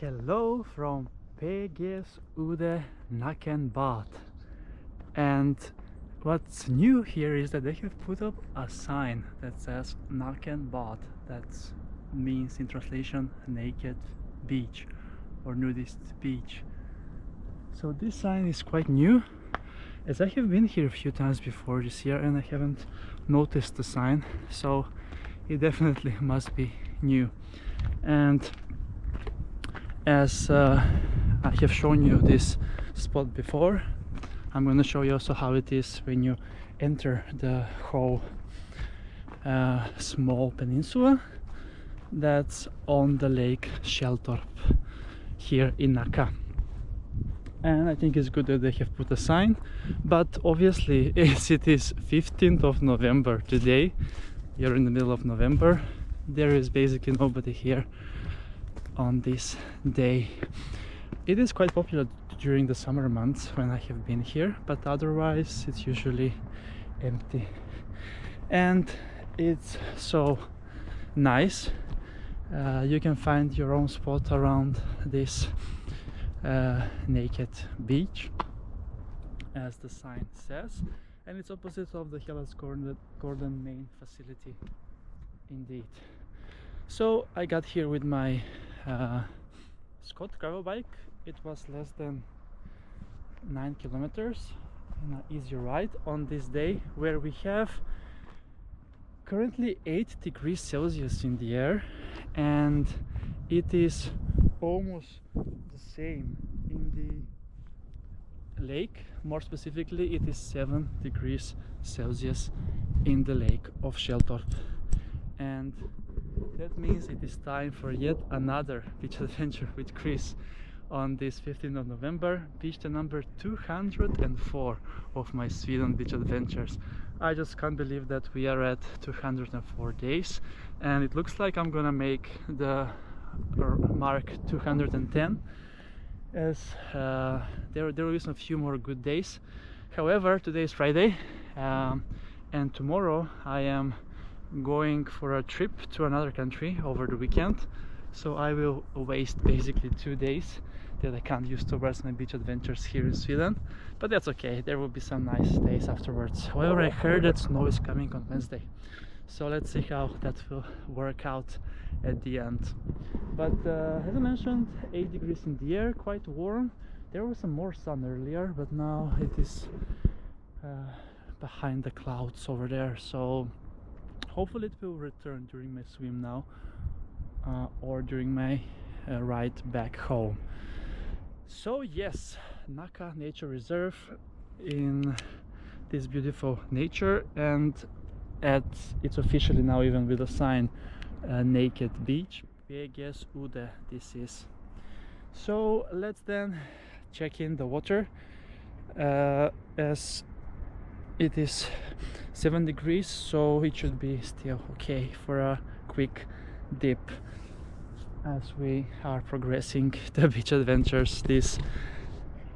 Hello from PGs Udde Nakenbad. And what's new here is that they have put up a sign that says Nakenbad. That means in translation naked beach or nudist beach. So this sign is quite new, as I have been here a few times before this year and I haven't noticed the sign, so it definitely must be new. And as I have shown you this spot before, I'm going to show you also how it is when you enter the whole small peninsula that's on the lake Källtorp here in Nacka. And I think it's good that they have put a sign, but obviously as it is 15th of November today, you're in the middle of November, there is basically nobody here on this day. It is quite popular during the summer months when I have been here, but otherwise it's usually empty. And it's so nice. You can find your own spot around this naked beach, as the sign says, and it's opposite of the Gordon main facility indeed. So I got here with my Scott gravel bike. It was less than 9 kilometers, an easy ride on this day where we have currently 8 degrees Celsius in the air, and it is almost the same in the lake. More specifically, it is 7 degrees Celsius in the lake of Källtorp, and that means it is time for yet another beach adventure with Chris on this 15th of November, beach day number 204 of my Sweden beach adventures. I just can't believe that we are at 204 days, and it looks like I'm gonna make the mark 210, as there will be a few more good days. However, today is Friday, and tomorrow I am going for a trip to another country over the weekend, so I will waste basically 2 days that I can't use towards my beach adventures here in Sweden, but that's okay, there will be some nice days afterwards. However, I heard that snow is coming on Wednesday, so let's see how that will work out at the end. But as I mentioned, 8 degrees in the air, quite warm. There was some more sun earlier, but now it is behind the clouds over there, so hopefully it will return during my swim now or during my ride back home. So yes, Nacka Nature Reserve in this beautiful nature, and it's officially now even with a sign, naked beach, PGs Udde this is. So let's then check in the water, as it is 7 degrees, so it should be still okay for a quick dip as we are progressing the beach adventures this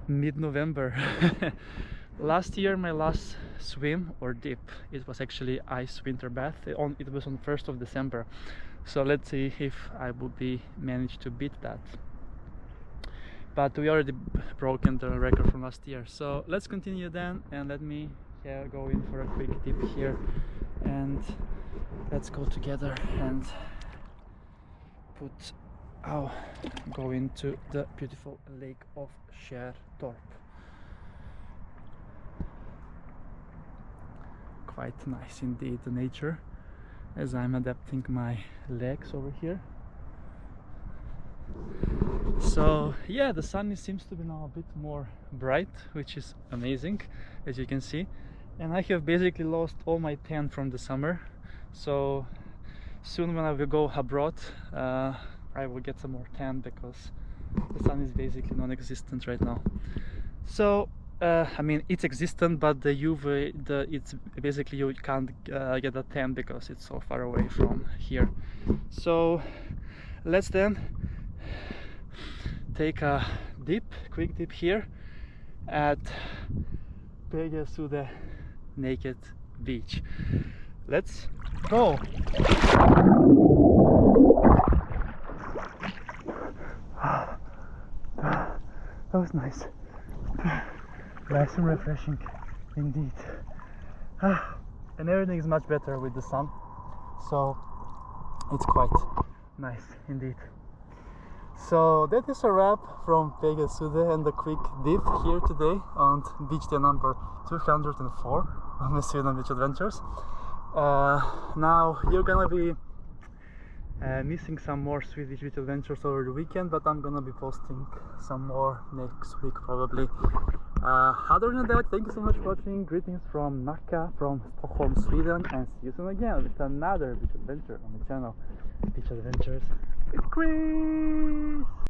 mid-November. Last year, my last swim or dip, it was actually ice winter bath. It was on 1st of December, so let's see if I will be managed to beat that. But we already broken the record from last year, so let's continue then, and let me go in for a quick dip here, and let's go together and go into the beautiful lake of Källtorp. Quite nice indeed, the nature, as I'm adapting my legs over here. So yeah, the sun seems to be now a bit more bright, which is amazing, as you can see. And I have basically lost all my tan from the summer, so soon when I will go abroad I will get some more tan, because the sun is basically non-existent right now. So I mean, it's existent, but the UV, it's basically you can't get a tan because it's so far away from here. So let's then take a quick dip here at PGs Udde naked beach. Let's go. That was nice. Nice and refreshing indeed. And everything is much better with the sun, so it's quite nice indeed. So that is a wrap from PGs Udde and the quick dip here today on beach day number 204 of my Sweden beach adventures. Now you're gonna be missing some more Swedish beach adventures over the weekend, but I'm gonna be posting some more next week probably. Other than that, thank you so much for watching. Greetings from Nacka, from Stockholm, Sweden, and see you soon again with another beach adventure on the channel. Beach Adventures with Chris!